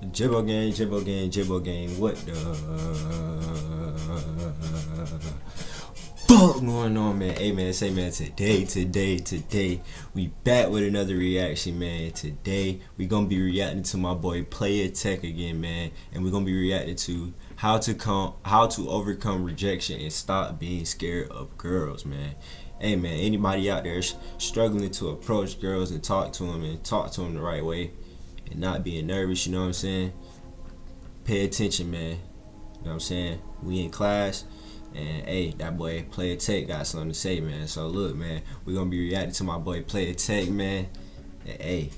Jibbo gang, Jibbo gang, Jibbo gang. What the fuck going on, man? Hey, man, say, man, today, we back with another reaction, man. Today, we gonna be reacting to my boy Player Tech again, man, and we gonna be reacting to how to overcome rejection and stop being scared of girls, man. Hey, man, anybody out there struggling to approach girls and talk to them the right way and not being nervous, you know what I'm saying? Pay attention, man. You know what I'm saying? We in class, and hey, that boy Player Tech got something to say, man. So look, man, we gonna be reacting to my boy Player Tech, man. And, hey,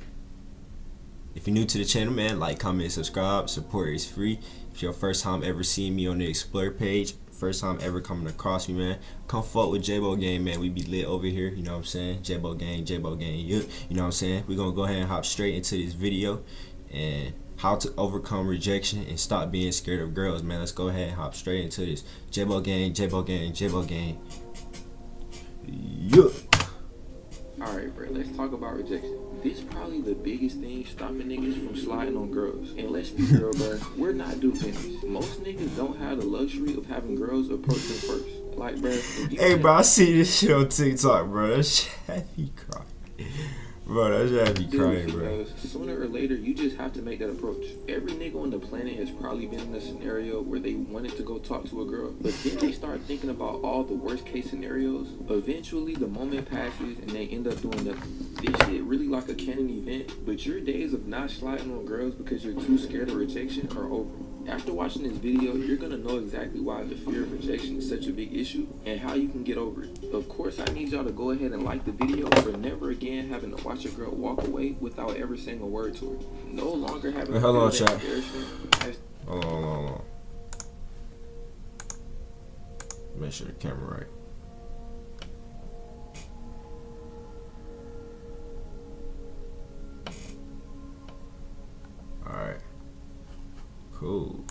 if you're new to the channel, man, like, comment, subscribe. Support is free. If your first time ever seeing me on the Explore page, first time ever coming across me, man, come fuck with J-Bo Gang, man. We be lit over here, you know what I'm saying? J-Bo Gang, you know what I'm saying? We're gonna go ahead and hop straight into this video and how to overcome rejection and stop being scared of girls, man. Let's go ahead and hop straight into this. J-Bo Gang, J-Bo Gang, J-Bo Gang. Yeah. Alright, bro, let's talk about rejection. This is probably the biggest thing stopping niggas from sliding on girls. And let's be real, bro, we're not do finished. Most niggas don't have the luxury of having girls approach them first. Like, bro, hey, bro, I see this shit on TikTok, bro. That shit had me crying. Bro, that shit had me crying, bro. Sooner or later, you just have to make that approach. Every nigga on the planet has probably been in a scenario where they wanted to go talk to a girl, but then they start thinking about all the worst case scenarios. Eventually, the moment passes and they end up doing nothing. This shit really like a canon event, but your days of not sliding on girls because you're too scared of rejection are over. After watching this video, you're gonna know exactly why the fear of rejection is such a big issue and how you can get over it. Of course, I need y'all to go ahead and like the video for never again having to watch a girl walk away without ever saying a word to her. No longer having to hold on, feel that chat. embarrassment. Hold on. Make sure the camera right. Alright. Cool.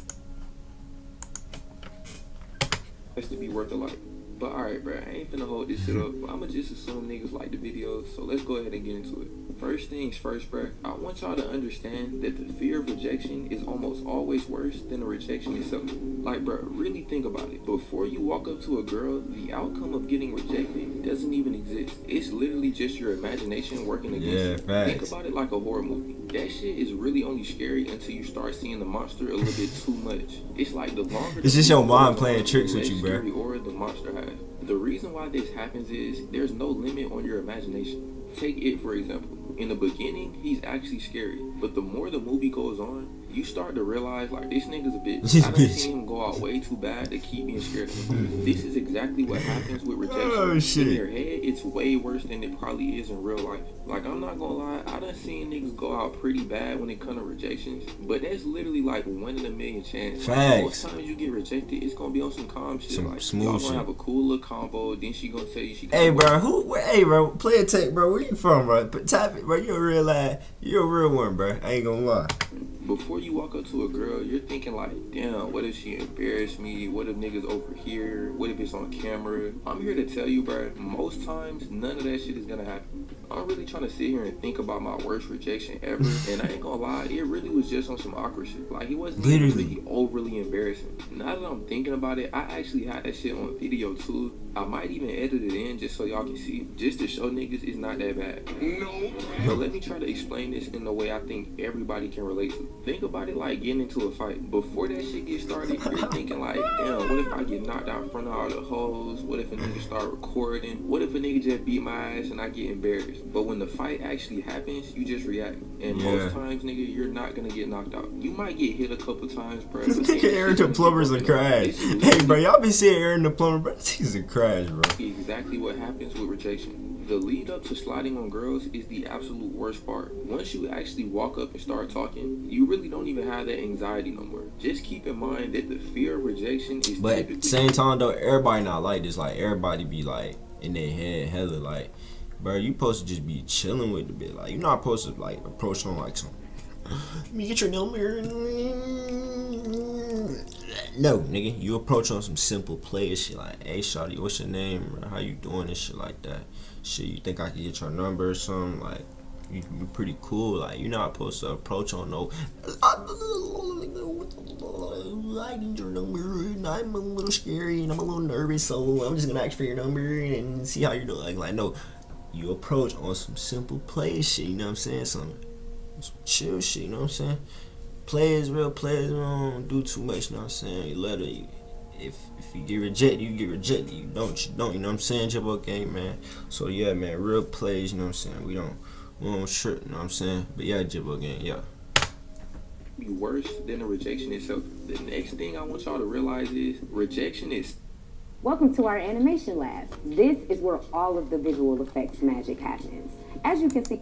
To be worth a lot. But alright, bro, I ain't finna hold this shit up. I'ma just assume niggas like the video, so let's go ahead and get into it. First things first, bro, I want y'all to understand that the fear of rejection is almost always worse than the rejection itself. Like, bro, really think about it. Before you walk up to a girl, the outcome of getting rejected doesn't even exist. It's literally just your imagination working against you. Facts. Think about it like a horror movie. That shit is really only scary until you start seeing the monster a little bit too much. It's like the longer it's just your mind playing tricks with you, bro. Or the monster has. The reason why this happens is there's no limit on your imagination. Take it for example. In the beginning, he's actually scary, but the more the movie goes on, you start to realize, like, this nigga's a bitch. I done seen him go out way too bad to keep being scared of him. This is exactly what happens with rejection. Oh, shit. In your head, it's way worse than it probably is in real life. Like, I'm not gonna lie, I done seen niggas go out pretty bad when it comes to rejections, but that's literally like 1 in a million chance. Facts. Most times you get rejected, it's gonna be on some calm shit. Some like, smooth y'all shit. gonna have a cool little combo, then she gonna tell you she Hey, bro, hey, bro, Player Tech, bro, where you from, bro? But type it, bro, you a real lad. You a real one, bro. I ain't gonna lie. Before you walk up to a girl, you're thinking like, damn, what if she embarrassed me? What if niggas over here? What if it's on camera? I'm here to tell you, bro, most times, none of that shit is gonna happen. I'm really trying to sit here and think about my worst rejection ever, and I ain't gonna lie, it really was just on some awkward shit. Like, it wasn't even really overly embarrassing. Now that I'm thinking about it, I actually had that shit on video too. I might even edit it in just so y'all can see, just to show niggas it's not that bad. No. But let me try to explain this in the way I think everybody can relate to. Think about it like getting into a fight. Before that shit gets started, you're thinking like, damn, what if I get knocked out in front of all the hoes? What if a nigga start recording? What if a nigga just beat my ass and I get embarrassed? But when the fight actually happens, you just react. And most times, nigga, you're not gonna get knocked out. You might get hit a couple times, bro. This nigga Aaron the Plumber's a crash. Hey, bro, y'all been seeing Aaron the Plumber, bro? He's a crash, bro. Exactly what happens with rejection. The lead up to sliding on girls is the absolute worst part. Once you actually walk up and start talking, you really don't even have that anxiety no more. Just keep in mind that the fear of rejection is but at the same time though, everybody not like this. Like, everybody be like in their head hella like, bro, you supposed to just be chilling with the bit. Like, you're not supposed to like approach them like some, let me get your number. No, nigga, you approach on some simple player shit like, hey, shawty, what's your name, bro? How you doing, and shit like that. Shit, you think I can get your number or something? Like, you be pretty cool. Like you're not supposed to approach on no. I need your number, and I'm a little scary, and I'm a little nervous, so I'm just gonna ask for your number and see how you're doing. Like no, you approach on some simple play shit. You know what I'm saying? Some chill shit. You know what I'm saying? Players, real players, don't do too much. You know what I'm saying? You let it. If you get rejected, you get rejected. You don't. You know what I'm saying? Jibbo game, man. So yeah, man, real plays. You know what I'm saying? We don't trip. You know what I'm saying? But yeah, Jibbo game, yeah. Be worse than the rejection itself. The next thing I want y'all to realize is rejection is. Welcome to our animation lab. This is where all of the visual effects magic happens. As you can see,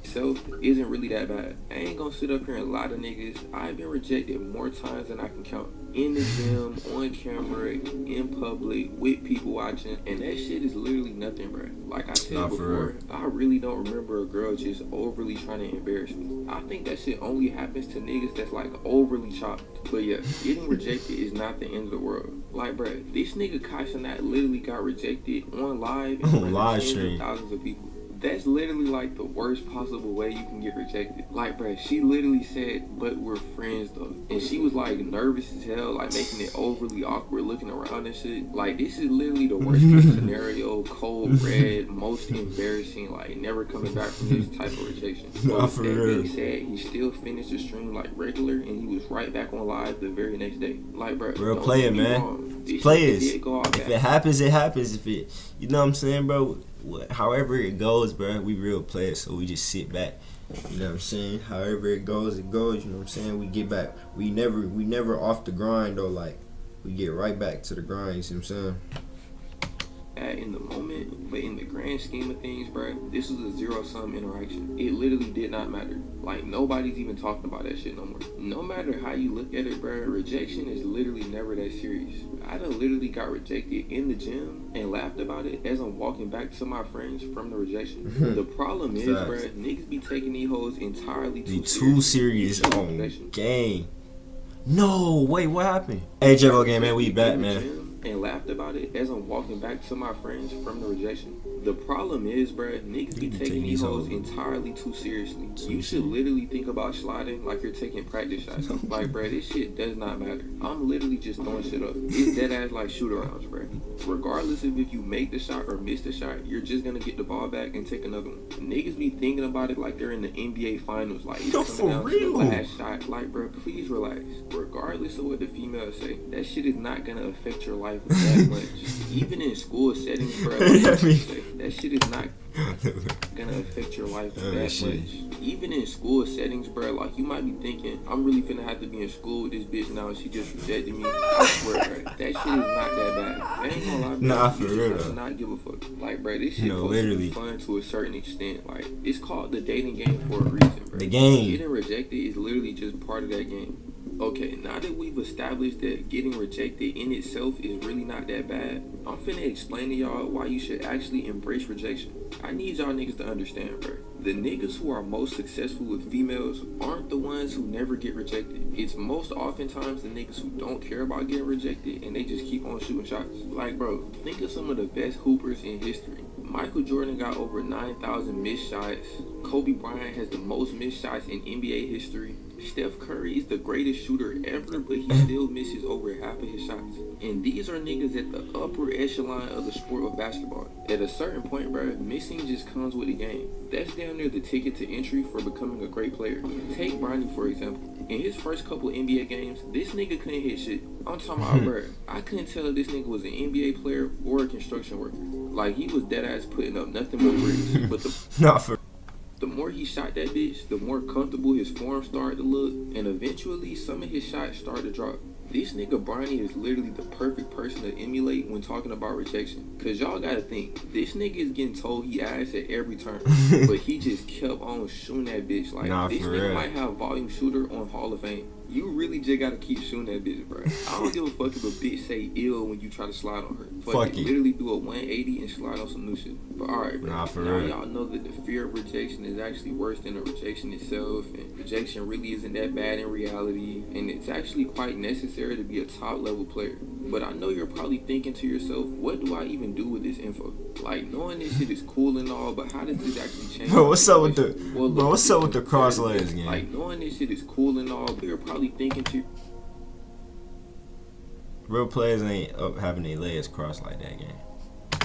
Self isn't really that bad. I ain't gonna sit up here and lie to niggas. I've been rejected more times than I can count. In the gym, on camera, in public, with people watching, and that shit is literally nothing, bro. Like I said before, I really don't remember a girl just overly trying to embarrass me. I think that shit only happens to niggas that's like overly chopped. But yeah, getting rejected is not the end of the world. Like, bro, this nigga Kai Cenat literally got rejected on live in front of tens of thousands of people. That's literally like the worst possible way you can get rejected. Like, bruh, she literally said, but we're friends though. And she was like nervous as hell, like making it overly awkward looking around and shit. Like, this is literally the worst case scenario, cold red, most embarrassing, like never coming back from this type of rejection. Nah, for real. He said he still finished the stream like regular and he was right back on live the very next day. Like, bruh, real player, man. Players. If it happens, it happens. If it, you know what I'm saying, bro? However it goes, bro, we real players, so we just sit back. You know what I'm saying? However it goes, it goes. You know what I'm saying? We get back. We never off the grind though. Like we get right back to the grind. You see what I'm saying? In the moment, but in the grand scheme of things, bro, this was a zero-sum interaction. It literally did not matter. Like, nobody's even talking about that shit no more. No matter how you look at it, bro, rejection is literally never that serious. I done literally got rejected in the gym and laughed about it as I'm walking back to my friends from the rejection. The problem is, bro, niggas be taking these hoes entirely too serious on game. No, wait, what happened? Hey, Jibbo game, man, we back, man. And laughed about it as I'm walking back to my friends from the rejection. The problem is, bruh, niggas be taking these hoes entirely too seriously. You should literally think about sliding like you're taking practice shots. Like, bruh, this shit does not matter. I'm literally just throwing shit up. It's dead ass like shoot-arounds, bruh. Regardless of if you make the shot or miss the shot, you're just gonna get the ball back and take another one. Niggas be thinking about it like they're in the NBA finals. Like, it's coming down to the last shot. Like, bruh, please relax. Regardless of what the females say, that shit is not gonna affect your life that much. Even in school settings, bro, that shit is not gonna affect your life that much. Even in school settings, bro, like you might be thinking, I'm really finna have to be in school with this bitch now and she just rejected me. I swear, bro, that shit is not that bad. I ain't gonna lie, bro. Nah, for real though. Not give a fuck. Like, bro, this shit supposed to be fun to a certain extent. Like, it's called the dating game for a reason, bro. The game. Getting rejected is literally just part of that game. Okay, now that we've established that getting rejected in itself is really not that bad, I'm finna explain to y'all why you should actually embrace rejection. I need y'all niggas to understand, bro. The niggas who are most successful with females aren't the ones who never get rejected. It's most oftentimes the niggas who don't care about getting rejected and they just keep on shooting shots. Like, bro, think of some of the best hoopers in history. Michael Jordan got over 9,000 missed shots. Kobe Bryant has the most missed shots in NBA history. Steph Curry is the greatest shooter ever, but he still misses over half of his shots. And these are niggas at the upper echelon of the sport of basketball. At a certain point, bro, missing just comes with the game. That's damn near the ticket to entry for becoming a great player. Take Bronny, for example. In his first couple NBA games, this nigga couldn't hit shit. I'm talking about, bro, I couldn't tell if this nigga was an NBA player or a construction worker. Like, he was dead ass putting up nothing but bricks. But the more he shot that bitch, the more comfortable his form started to look, and eventually some of his shots started to drop. This nigga Bronny is literally the perfect person to emulate when talking about rejection. Cause y'all gotta think, this nigga is getting told he ass at every turn, but he just kept on shooting that bitch. Like, this nigga might have volume shooter on Hall of Fame. You really just gotta keep shooting that bitch, bro. I don't give a fuck if a bitch say ill when you try to slide on her. Fuck it. Literally do a 180 and slide on some new shit. But alright, bro. Now y'all know that the fear of rejection is actually worse than the rejection itself, and rejection really isn't that bad in reality, and it's actually quite necessary to be a top level player. But I know you're probably thinking to yourself, what do I even do with this info? Like, knowing this shit is cool and all, but how does this actually change? Bro, what's up with the what's up with the cross legs, gang? Like, knowing this shit is cool and all, but you're probably thinking to Real players ain't up having their legs crossed like that, gang.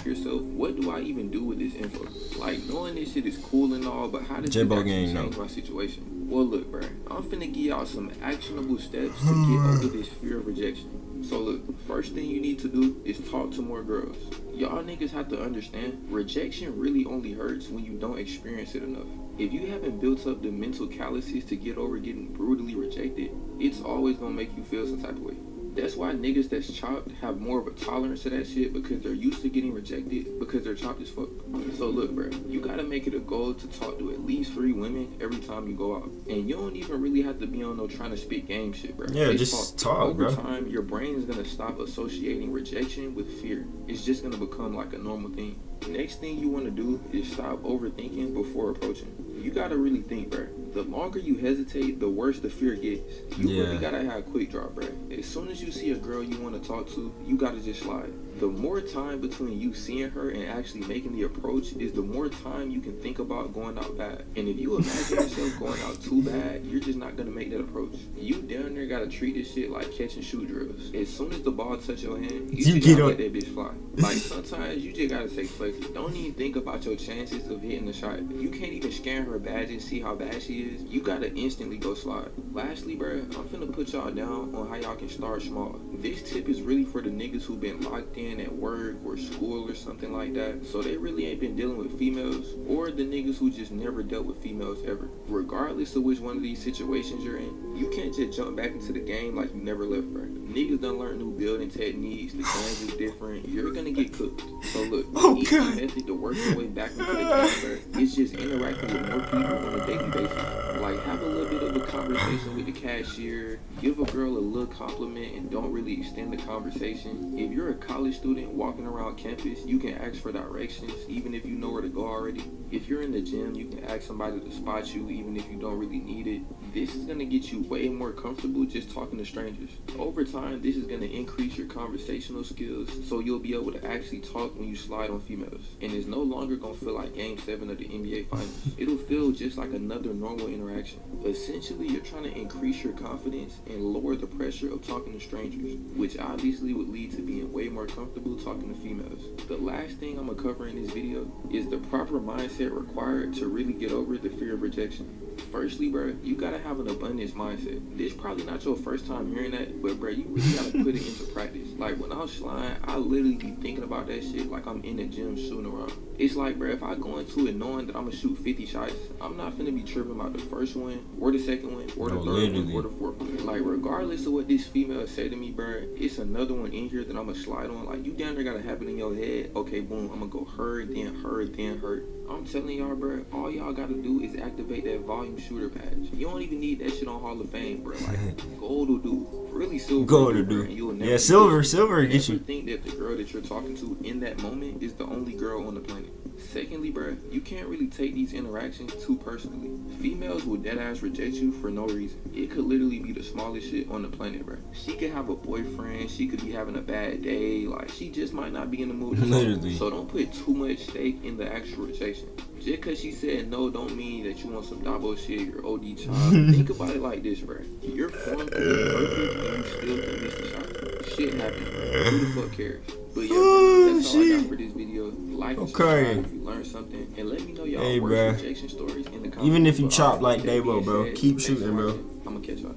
yourself, what do I even do with this info? Like, knowing this shit is cool and all, but how does this actually change my situation? Well, look, bro, I'm finna give y'all some actionable steps to get over this fear of rejection. So look, first thing you need to do is talk to more girls. Y'all niggas have to understand, rejection really only hurts when you don't experience it enough. If you haven't built up the mental calluses to get over getting brutally rejected, it's always gonna make you feel some type of way. That's why niggas that's chopped have more of a tolerance to that shit, because they're used to getting rejected because they're chopped as fuck. So look, bro, you gotta make it a goal to talk to at least 3 women every time you go out. And you don't even really have to be on no trying to spit game shit, bro. Yeah, just talk, bro. Over time, your brain is gonna stop associating rejection with fear. It's just gonna become like a normal thing. Next thing you wanna do is stop overthinking before approaching. You gotta really think, bro. The longer you hesitate, the worse the fear gets. You really gotta have quick draw, bro. As soon as you see a girl you want to talk to, you gotta just slide. The more time between you seeing her and actually making the approach is the more time you can think about going out bad. And if you imagine yourself going out too bad, you're just not gonna make that approach. You down there gotta treat this shit like catch and shoot drills. As soon as the ball touch your hand, you just gotta let that bitch fly. Like, sometimes you just gotta say fuck it. Don't even think about your chances of hitting the shot. You can't even scan her badges, see how bad she is. You gotta instantly go slide. Lastly, bro, I'm finna put y'all down on how y'all can start small. This tip is really for the niggas who been locked in at work or school or something like that, so they really ain't been dealing with females, or the niggas who just never dealt with females ever. Regardless of which one of these situations you're in, you can't just jump back into the game like you never left, bro. Niggas done learn new building techniques, the games is different, you're gonna get cooked. So look, the easy method to work your way back into the game, bro, is just interacting with more people on a daily basis. Like, have a little bit of a conversation with the cashier, give a girl a little compliment and don't really extend the conversation. If you're a college student walking around campus, you can ask for directions even if you know where to go already. If you're in the gym, you can ask somebody to spot you even if you don't really need it. This is going to get you way more comfortable just talking to strangers. Over time, this is going to increase your conversational skills, so you'll be able to actually talk when you slide on females. And it's no longer going to feel like Game 7 of the NBA Finals. It'll feel just like another normal interaction. Essentially, you're trying to increase your confidence and lower the pressure of talking to strangers, which obviously would lead to being way more comfortable talking to females. The last thing I'm going to cover in this video is the proper mindset required to really get over the fear of rejection. Firstly, bro, you gotta have an abundance mindset. This probably not your first time hearing that, but bro, you really gotta put it into practice. Like, when I was sliding, I literally be thinking about that shit like I'm in the gym shooting around. It's like, bro, if I go into it knowing that I'm gonna shoot 50 shots, I'm not finna be tripping about the first one, or the second one, or the third one, or the fourth one. Like, regardless of what this female say to me, bro, it's another one in here that I'm gonna slide on. Like, you down there gotta have it in your head, okay, boom, I'm gonna go her, then her, then her. I'm telling y'all, bro, all y'all gotta do is activate that volume shooter patch. You don't even need that shit on Hall of Fame, bro. Like, gold will do. Really, silver gold will do. And you'll never yeah, silver get you. Think that the girl that you're talking to in that moment is the only girl on the planet. Secondly, bro, you can't really take these interactions too personally. Females will deadass reject you for no reason. It could literally be the smallest shit on the planet, bro. She could have a boyfriend, she could be having a bad day, like, she just might not be in the mood. Literally. So don't put too much stake in the actual rejection. Just cause she said no don't mean that you want some Dabo shit, you're OD child. Think about it like this, bro. Your form could be perfect and you still can miss the shot. Shit happens, bro. Who the fuck cares? But yeah, bro, that's all I got for this video. Like and subscribe if you learned something, and let me know y'all worst rejection stories in the comments. Even if you chop like Dabo, bro, keep shooting, bro. I'm gonna catch y'all.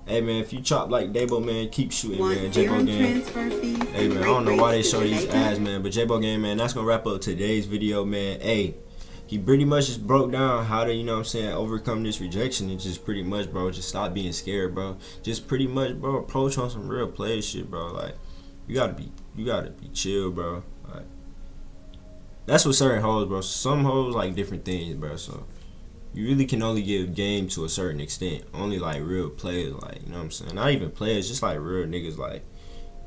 Hey man, if you chop like Dabo, man, keep shooting, man. J-Bo Game. Hey man, I don't know why they show these ads, man, but J-Bo Game, man, that's gonna wrap up today's video, man. Hey, he pretty much just broke down how to, you know what I'm saying, overcome this rejection. And just pretty much, bro, just stop being scared, bro. Just pretty much, bro, approach on some real play shit, bro. Like, you gotta be chill, bro. Like, that's what certain hoes, bro. Some hoes like different things, bro. So you really can only give game to a certain extent. Only like real players, like, you know what I'm saying. Not even players, just like real niggas. Like,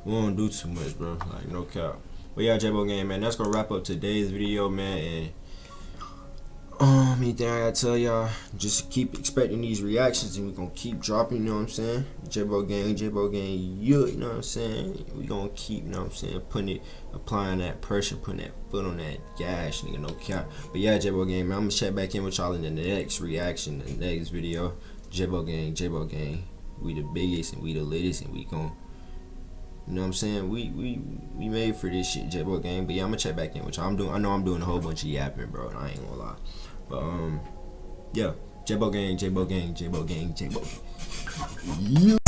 we don't do too much, bro. Like, no cap. But yeah, J-Bo Game, man. That's gonna wrap up today's video, man. And main thing I gotta tell y'all, just keep expecting these reactions and we gonna keep dropping, you know what I'm saying? J-Bo gang, you know what I'm saying? We gonna keep, you know what I'm saying, applying that pressure, putting that foot on that gas, nigga, no cap. But yeah, J-Bo gang, man, I'm gonna check back in with y'all in the next reaction, the next video. J-Bo gang, we the biggest and we the latest and we gon', you know what I'm saying? We made for this shit, J-Bo gang. But yeah, I'm gonna check back in with y'all. I know I'm doing a whole bunch of yapping, bro. I ain't gonna lie. But yeah, J-Bo gang. Yeah.